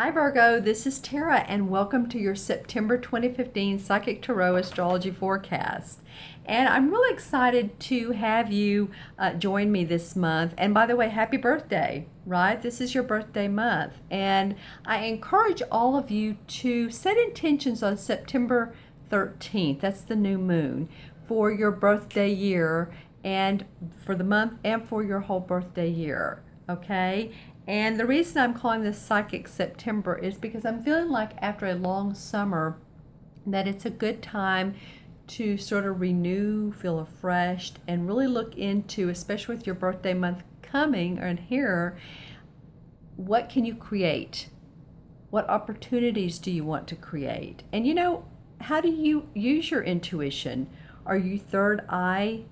Hi Virgo, this is Tara and welcome to your September 2015 Psychic Tarot Astrology Forecast. And I'm really excited to have you join me this month. And by the way, happy birthday, right? This is your birthday month. And I encourage all of you to set intentions on September 13th, that's the new moon, for your birthday year and for the month and for your whole birthday year, okay? And the reason I'm calling this Psychic September is because I'm feeling like after a long summer that it's a good time to sort of renew, feel refreshed, and really look into, especially with your birthday month coming and here, what can you create? What opportunities do you want to create? And how do you use your intuition? Are you third eye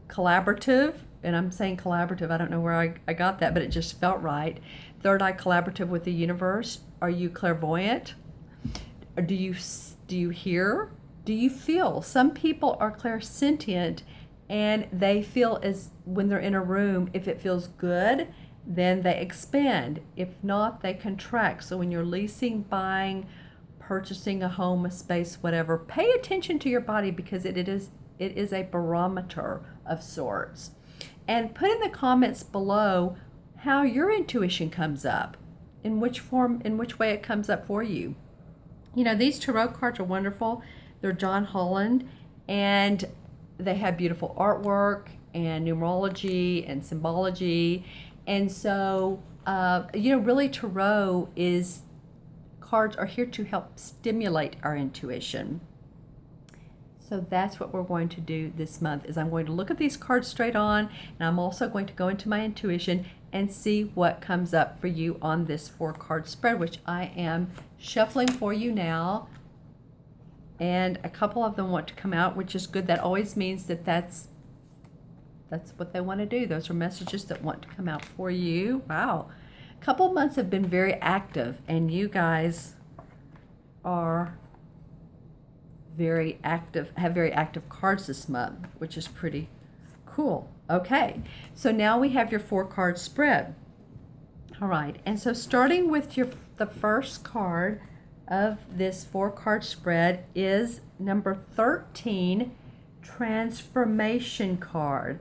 collaborative? And I'm saying collaborative, I don't know where I got that, but it just felt right. Third eye collaborative with the universe. Are you clairvoyant? Or do you hear? Do you feel? Some people are clairsentient and they feel as when they're in a room, if it feels good, then they expand. If not, they contract. So when you're leasing, buying, purchasing a home, a space, whatever, pay attention to your body because it is a barometer of sorts. And put in the comments below how your intuition comes up, in which way it comes up for you. These tarot cards are wonderful. They're John Holland, and they have beautiful artwork and numerology and symbology. And so, really tarot cards are here to help stimulate our intuition. So that's what we're going to do this month is I'm going to look at these cards straight on, and I'm also going to go into my intuition and see what comes up for you on this 4-card spread, which I am shuffling for you now. And a couple of them want to come out, which is good. That always means that that's what they want to do. Those are messages that want to come out for you. Wow. A couple of months have been very active, and you guys are have very active cards this month, which is pretty cool. Okay, so now we have your 4-card spread. All right, and so starting with the first card of this 4-card spread is number 13, Transformation card.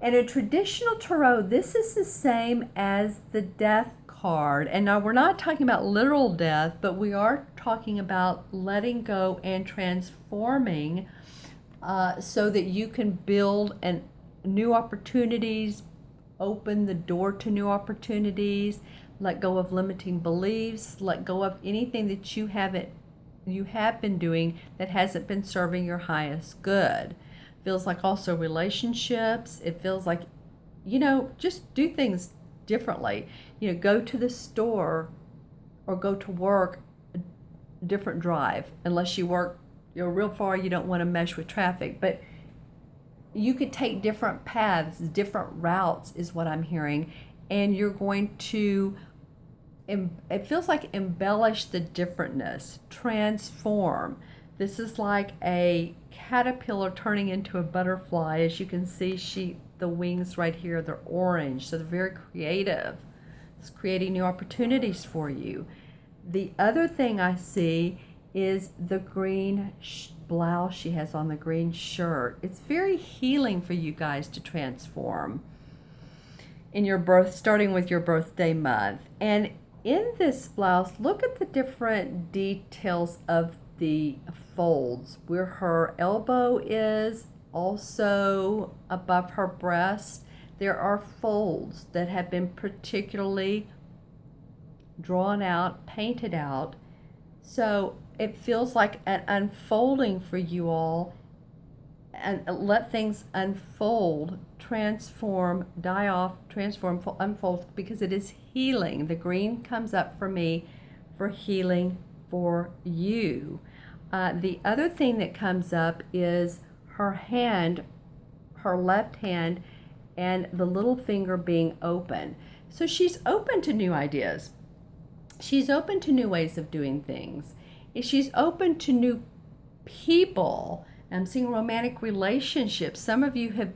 And in traditional tarot, this is the same as the Death card. And now we're not talking about literal death, but we are talking about letting go and transforming so that you can build new opportunities, open the door to new opportunities, let go of limiting beliefs, let go of anything that you have been doing that hasn't been serving your highest good. Feels like also relationships. It feels like, just do things differently. Go to the store or go to work a different drive, unless you work real far, you don't want to mesh with traffic, but you could take different paths, different routes is what I'm hearing, and you're going to, it feels like, embellish the differentness, transform. This is like a caterpillar turning into a butterfly. As you can see, the wings right here, they're orange, so they're very creative. It's creating new opportunities for you. The other thing I see is the green blouse she has on, the green shirt. It's very healing for you guys to transform in starting with your birthday month. And in this blouse, look at the different details of the folds, where her elbow is, also above her breast. There are folds that have been particularly drawn out, painted out. So it feels like an unfolding for you all, and let things unfold, transform, die off, transform, unfold, because it is healing. The green comes up for me for healing for you. The other thing that comes up is her hand, her left hand, and the little finger being open. So she's open to new ideas. She's open to new ways of doing things. She's open to new people. I'm seeing romantic relationships. Some of you have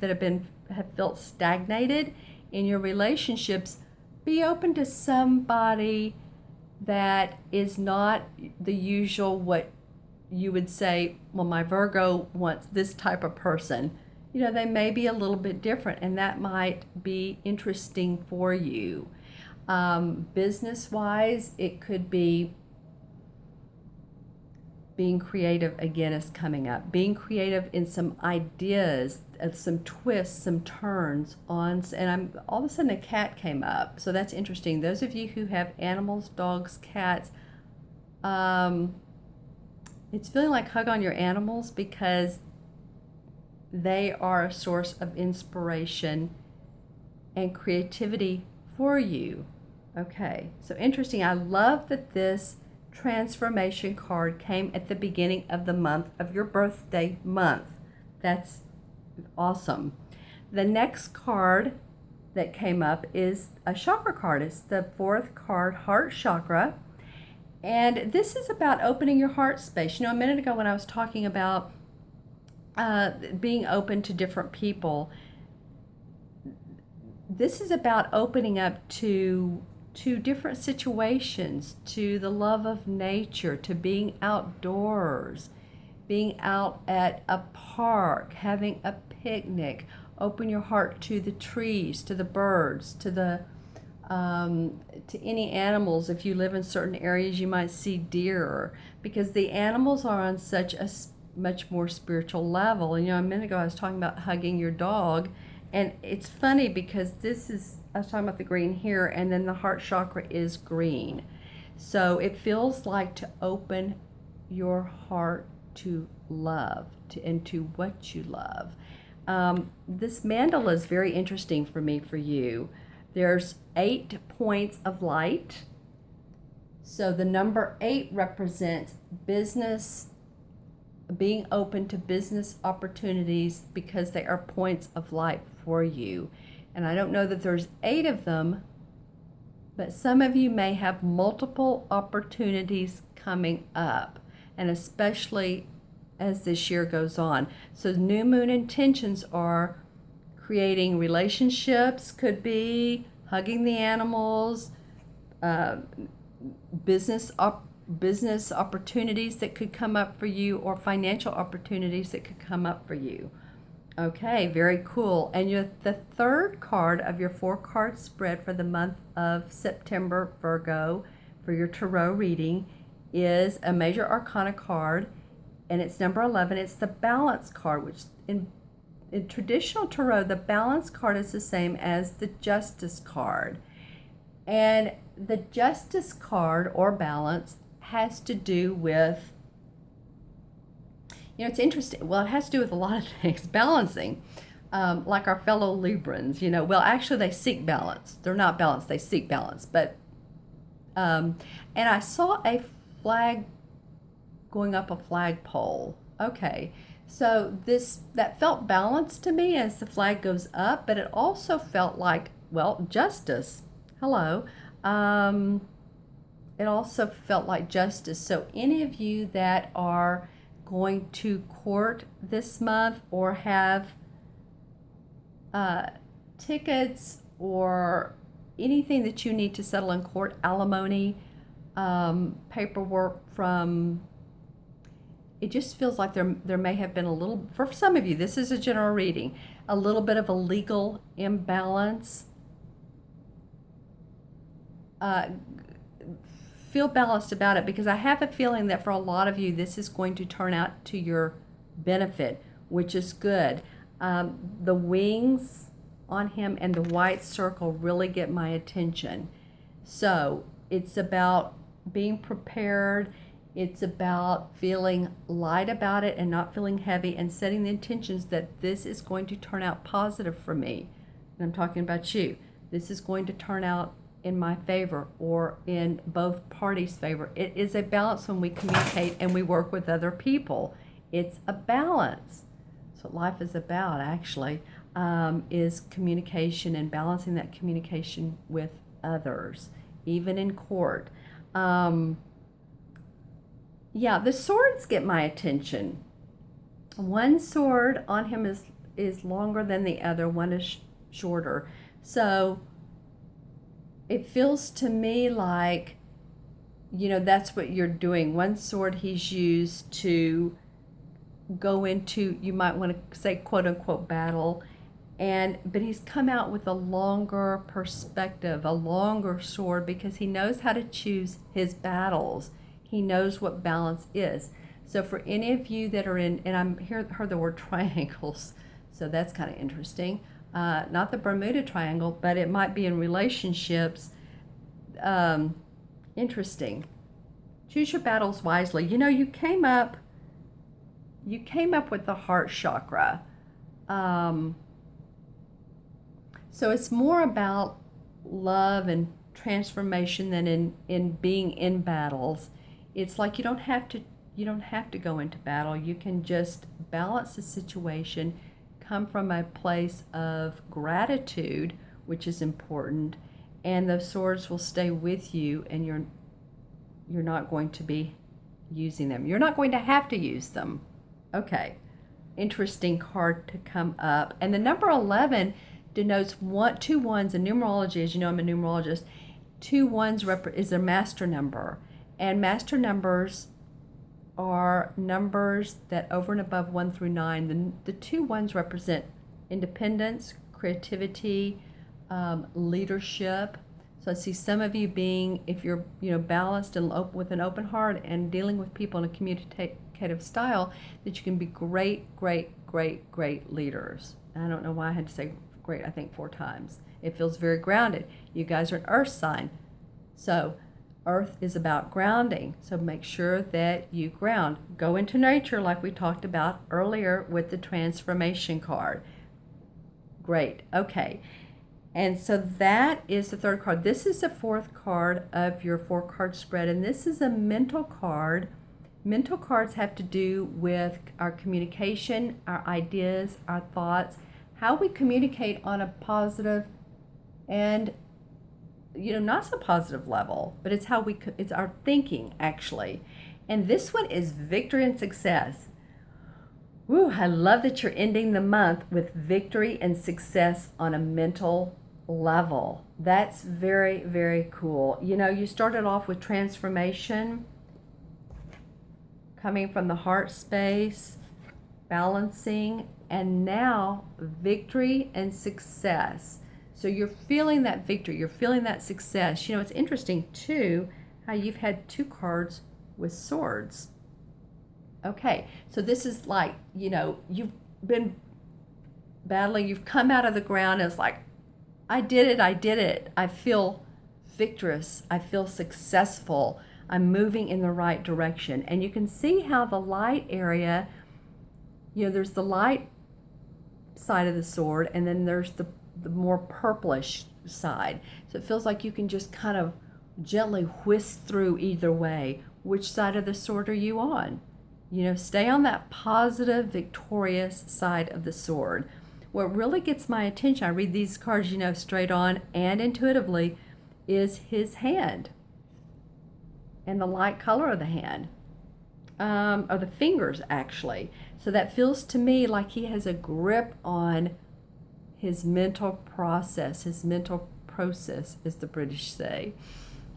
felt stagnated in your relationships. Be open to somebody that is not the usual what you would say, well, my Virgo wants this type of person. You know, they may be a little bit different, and that might be interesting for you. Business-wise, it could be being creative again is coming up. Being creative in some ideas, some twists, some turns on, and all of a sudden a cat came up. So that's interesting. Those of you who have animals, dogs, cats, it's feeling like hug on your animals because they are a source of inspiration and creativity for you. Okay, so interesting. I love that this transformation card came at the beginning of the month of your birthday month. That's awesome. The next card that came up is a chakra card. It's the fourth card, heart chakra. And this is about opening your heart space. You know, a minute ago when I was talking about being open to different people, this is about opening up to different situations, to the love of nature, to being outdoors, being out at a park, having a picnic. Open your heart to the trees, to the birds, to any animals. If you live in certain areas, you might see deer, because the animals are on such a much more spiritual level. And you know, a minute ago I was talking about hugging your dog, and it's funny because I was talking about the green here, and then the heart chakra is green. So it feels like to open your heart to love, and to what you love. This mandala is very interesting for me, for you. There's 8 points of light. So the number 8 represents business, being open to business opportunities because they are points of light for you. And I don't know that there's 8 of them, but some of you may have multiple opportunities coming up, and especially as this year goes on. So new moon intentions are creating relationships, could be hugging the animals, business opportunities that could come up for you, or financial opportunities that could come up for you. Okay, very cool. And the third card of your 4-card spread for the month of September, Virgo, for your tarot reading is a major arcana card, and it's number 11. It's the balance card, which in traditional tarot, the balance card is the same as the justice card. And the justice card, or balance, has to do with, you know, it's interesting. Well, it has to do with a lot of things. Balancing, like our fellow Librans, you know, well, actually they seek balance. They're not balanced, they seek balance. But, and I saw a flag going up a flagpole. Okay, so that felt balanced to me as the flag goes up, but it also felt like, well, justice. Hello. It also felt like justice. So any of you that are going to court this month, or have tickets or anything that you need to settle in court, alimony, paperwork from, it just feels like there may have been a little, for some of you, this is a general reading, a little bit of a legal imbalance. Feel balanced about it, because I have a feeling that for a lot of you, this is going to turn out to your benefit, which is good. The wings on him and the white circle really get my attention. So it's about being prepared. It's about feeling light about it and not feeling heavy, and setting the intentions that this is going to turn out positive for me. And I'm talking about you. This is going to turn out in my favor, or in both parties' favor. It is a balance when we communicate and we work with other people. It's a balance. That's what life is about, actually, is communication, and balancing that communication with others, even in court. Yeah, the swords get my attention. One sword on him is longer than the other, one is shorter. So it feels to me like that's what you're doing. One sword he's used to go into, you might want to say, quote unquote, battle. But he's come out with a longer perspective, a longer sword, because he knows how to choose his battles. He knows what balance is. So for any of you that are in, and I'm heard the word triangles, so that's kind of interesting. Not the Bermuda Triangle, but it might be in relationships. Interesting. Choose your battles wisely. You came up with the heart chakra. So it's more about love and transformation than in being in battles. It's like you don't have to go into battle. You can just balance the situation, come from a place of gratitude, which is important, and those swords will stay with you, and you're not going to be using them. You're not going to have to use them. Okay. Interesting card to come up. And the number 11 denotes two ones in numerology. As you know, I'm a numerologist. 2 ones is a master number. And master numbers are numbers that over and above 1 through 9. The 2 ones represent independence, creativity, leadership. So I see some of you being, if you're balanced and with an open heart and dealing with people in a communicative style, that you can be great leaders. I don't know why I had to say great, I think 4 times. It feels very grounded. You guys are an earth sign. So earth is about grounding. So make sure that you ground. Go into nature like we talked about earlier with the transformation card. Great. Okay. And so that is the 3rd card. This is the 4th card of your 4-card spread, and this is a mental card. Mental cards have to do with our communication, our ideas, our thoughts, how we communicate on a positive and not so positive level, but it's it's our thinking, actually. And this one is victory and success. Woo, I love that you're ending the month with victory and success on a mental level. That's very cool. You started off with transformation, coming from the heart space, balancing, and now victory and success. So you're feeling that victory, you're feeling that success. It's interesting too how you've had 2 cards with swords. Okay, so this is like, you've been battling, you've come out of the ground, and it's like, I did it. I feel victorious. I feel successful. I'm moving in the right direction. And you can see how the light area, there's the light side of the sword, and then there's the more purplish side. So it feels like you can just kind of gently whisk through either way. Which side of the sword are you on? Stay on that positive, victorious side of the sword. What really gets my attention, I read these cards, straight on and intuitively, is his hand and the light color of the hand, or the fingers, actually. So that feels to me like he has a grip on his mental process, as the British say.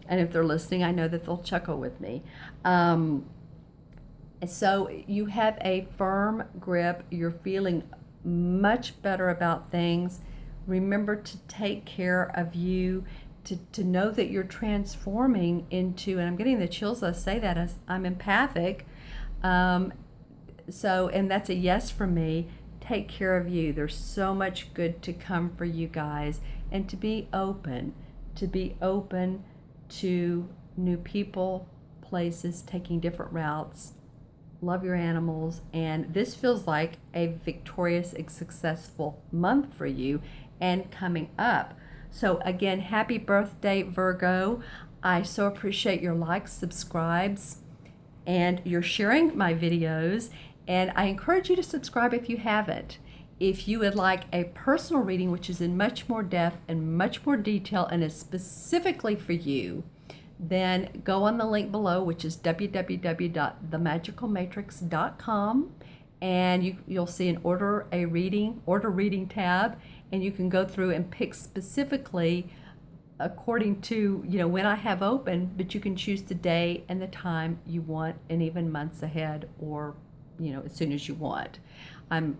And if they're listening, I know that they'll chuckle with me. So you have a firm grip. You're feeling much better about things. Remember to take care of you, to know that you're transforming into, and I'm getting the chills as I say that, as I'm empathic. And that's a yes for me. Take care of you. There's so much good to come for you guys, and to be open to new people, places, taking different routes. Love your animals, and this feels like a victorious and successful month for you and coming up. So again, happy birthday, Virgo. I so appreciate your likes, subscribes, and your sharing my videos, and I encourage you to subscribe if you haven't. If you would like a personal reading, which is in much more depth and much more detail and is specifically for you, then go on the link below, which is www.themagicalmatrix.com, and you'll see an order reading tab, and you can go through and pick specifically according to, when I have open, but you can choose the day and the time you want, and even months ahead, or, as soon as you want. I'm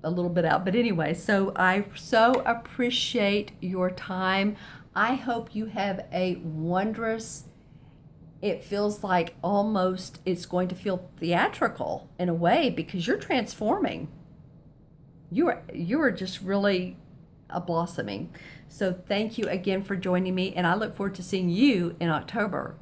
a little bit out, but anyway, so I so appreciate your time. I hope you have a wondrous, it feels like almost it's going to feel theatrical in a way, because you're transforming. You are just really a blossoming. So thank you again for joining me, and I look forward to seeing you in October.